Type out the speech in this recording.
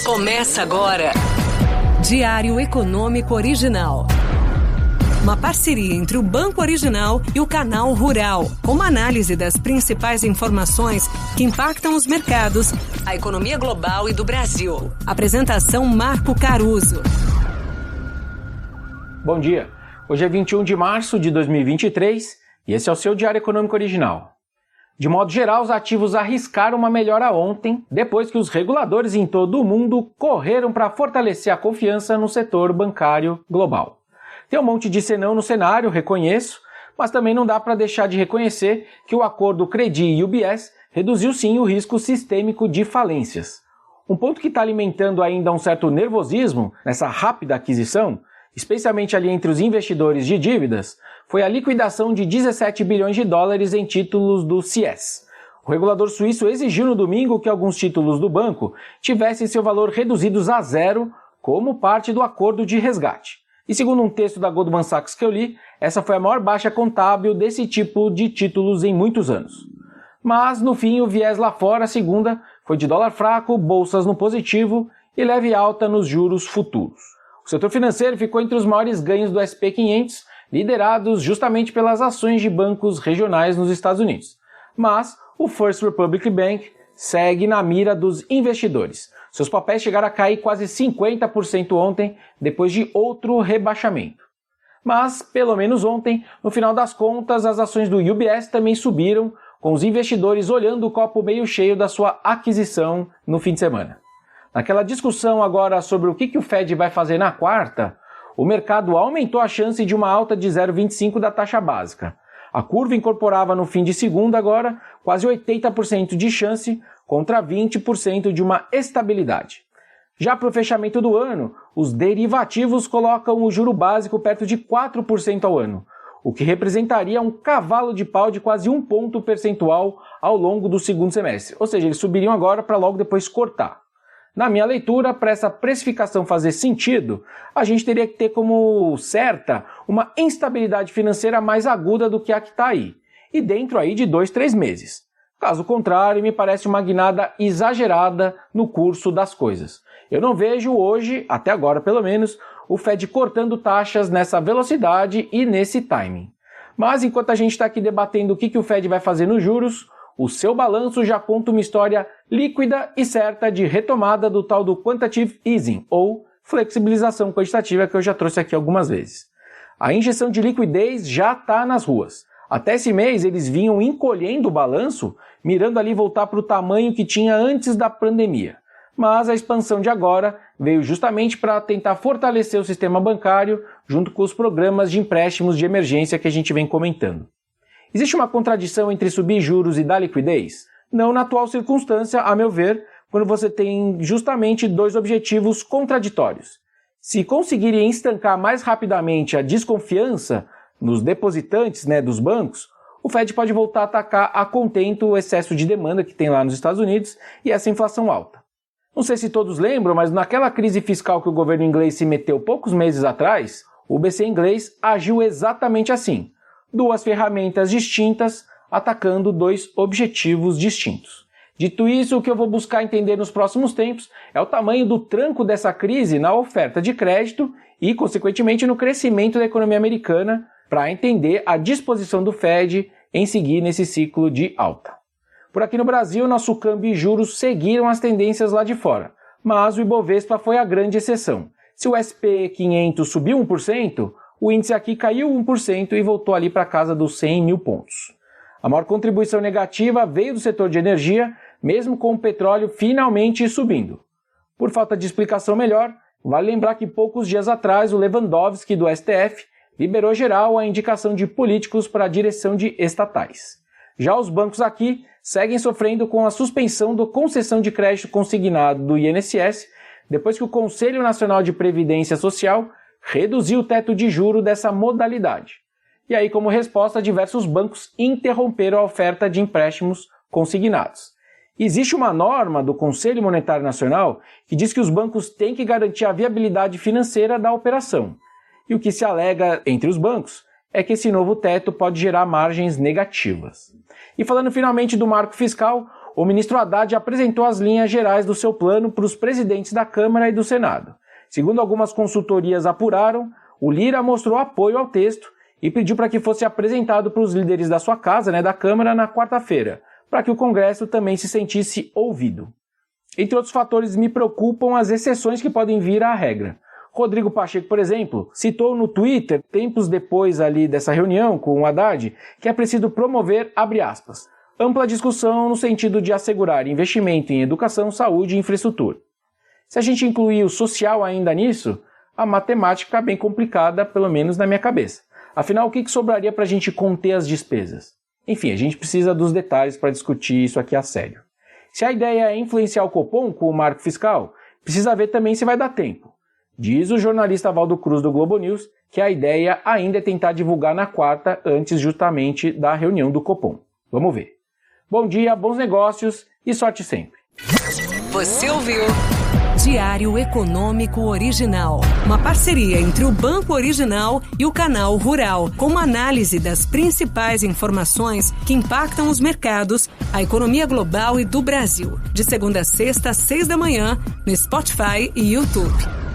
Começa agora. Diário Econômico Original. Uma parceria entre o Banco Original e o Canal Rural, com uma análise das principais informações que impactam os mercados, a economia global e do Brasil. Apresentação Marco Caruso. Bom dia. Hoje é 21 de março de 2023 e esse é o seu Diário Econômico Original. De modo geral, os ativos arriscaram uma melhora ontem, depois que os reguladores em todo o mundo correram para fortalecer a confiança no setor bancário global. Tem um monte de senão no cenário, reconheço, mas também não dá para deixar de reconhecer que o acordo Credi e UBS reduziu sim o risco sistêmico de falências. Um ponto que está alimentando ainda um certo nervosismo nessa rápida aquisição, especialmente ali entre os investidores de dívidas, foi a liquidação de 17 bilhões de dólares em títulos do CS. O regulador suíço exigiu no domingo que alguns títulos do banco tivessem seu valor reduzidos a zero como parte do acordo de resgate. E segundo um texto da Goldman Sachs que eu li, essa foi a maior baixa contábil desse tipo de títulos em muitos anos. Mas, no fim, o viés lá fora, a segunda, foi de dólar fraco, bolsas no positivo e leve alta nos juros futuros. O setor financeiro ficou entre os maiores ganhos do S&P 500, liderados justamente pelas ações de bancos regionais nos Estados Unidos. Mas o First Republic Bank segue na mira dos investidores. Seus papéis chegaram a cair quase 50% ontem, depois de outro rebaixamento. Mas, pelo menos ontem, no final das contas, as ações do UBS também subiram, com os investidores olhando o copo meio cheio da sua aquisição no fim de semana. Naquela discussão agora sobre o que o Fed vai fazer na quarta, o mercado aumentou a chance de uma alta de 0,25 da taxa básica. A curva incorporava no fim de segunda agora quase 80% de chance contra 20% de uma estabilidade. Já para o fechamento do ano, os derivativos colocam o juro básico perto de 4% ao ano, o que representaria um cavalo de pau de quase 1 ponto percentual ao longo do segundo semestre. Ou seja, eles subiriam agora para logo depois cortar. Na minha leitura, para essa precificação fazer sentido, a gente teria que ter como certa uma instabilidade financeira mais aguda do que a que está aí, e dentro aí de 2-3 meses. Caso contrário, me parece uma guinada exagerada no curso das coisas. Eu não vejo hoje, até agora pelo menos, o Fed cortando taxas nessa velocidade e nesse timing. Mas enquanto a gente está aqui debatendo o que o Fed vai fazer nos juros, o seu balanço já conta uma história líquida e certa de retomada do tal do quantitative easing, ou flexibilização quantitativa, que eu já trouxe aqui algumas vezes. A injeção de liquidez já está nas ruas. Até esse mês eles vinham encolhendo o balanço, mirando ali voltar para o tamanho que tinha antes da pandemia. Mas a expansão de agora veio justamente para tentar fortalecer o sistema bancário junto com os programas de empréstimos de emergência que a gente vem comentando. Existe uma contradição entre subir juros e dar liquidez? Não na atual circunstância, a meu ver, quando você tem justamente dois objetivos contraditórios. Se conseguirem estancar mais rapidamente a desconfiança nos depositantes dos bancos, o Fed pode voltar a atacar a contento o excesso de demanda que tem lá nos Estados Unidos e essa inflação alta. Não sei se todos lembram, mas naquela crise fiscal que o governo inglês se meteu poucos meses atrás, o BC inglês agiu exatamente assim. Duas ferramentas distintas atacando dois objetivos distintos. Dito isso, o que eu vou buscar entender nos próximos tempos é o tamanho do tranco dessa crise na oferta de crédito e, consequentemente, no crescimento da economia americana para entender a disposição do Fed em seguir nesse ciclo de alta. Por aqui no Brasil, nosso câmbio e juros seguiram as tendências lá de fora, mas o Ibovespa foi a grande exceção. Se o SP 500 subiu 1%, o índice aqui caiu 1% e voltou ali para casa dos 100 mil pontos. A maior contribuição negativa veio do setor de energia, mesmo com o petróleo finalmente subindo. Por falta de explicação melhor, vale lembrar que poucos dias atrás o Lewandowski do STF liberou geral a indicação de políticos para a direção de estatais. Já os bancos aqui seguem sofrendo com a suspensão da concessão de crédito consignado do INSS, depois que o Conselho Nacional de Previdência Social reduziu o teto de juro dessa modalidade. E aí, como resposta, diversos bancos interromperam a oferta de empréstimos consignados. Existe uma norma do Conselho Monetário Nacional que diz que os bancos têm que garantir a viabilidade financeira da operação. E o que se alega entre os bancos é que esse novo teto pode gerar margens negativas. E falando finalmente do marco fiscal, o ministro Haddad apresentou as linhas gerais do seu plano para os presidentes da Câmara e do Senado. Segundo algumas consultorias apuraram, o Lira mostrou apoio ao texto e pediu para que fosse apresentado para os líderes da sua casa, da Câmara, na quarta-feira, para que o Congresso também se sentisse ouvido. Entre outros fatores, me preocupam as exceções que podem vir à regra. Rodrigo Pacheco, por exemplo, citou no Twitter, tempos depois ali dessa reunião com o Haddad, que é preciso promover, abre aspas, ampla discussão no sentido de assegurar investimento em educação, saúde e infraestrutura. Se a gente incluir o social ainda nisso, a matemática fica bem complicada, pelo menos na minha cabeça. Afinal, o que sobraria para a gente conter as despesas? Enfim, a gente precisa dos detalhes para discutir isso aqui a sério. Se a ideia é influenciar o Copom com o marco fiscal, precisa ver também se vai dar tempo. Diz o jornalista Valdo Cruz do Globo News que a ideia ainda é tentar divulgar na quarta, antes justamente da reunião do Copom. Vamos ver. Bom dia, bons negócios e sorte sempre. Você ouviu Diário Econômico Original, uma parceria entre o Banco Original e o Canal Rural, com uma análise das principais informações que impactam os mercados, a economia global e do Brasil. De segunda a sexta, às 6 da manhã, no Spotify e YouTube.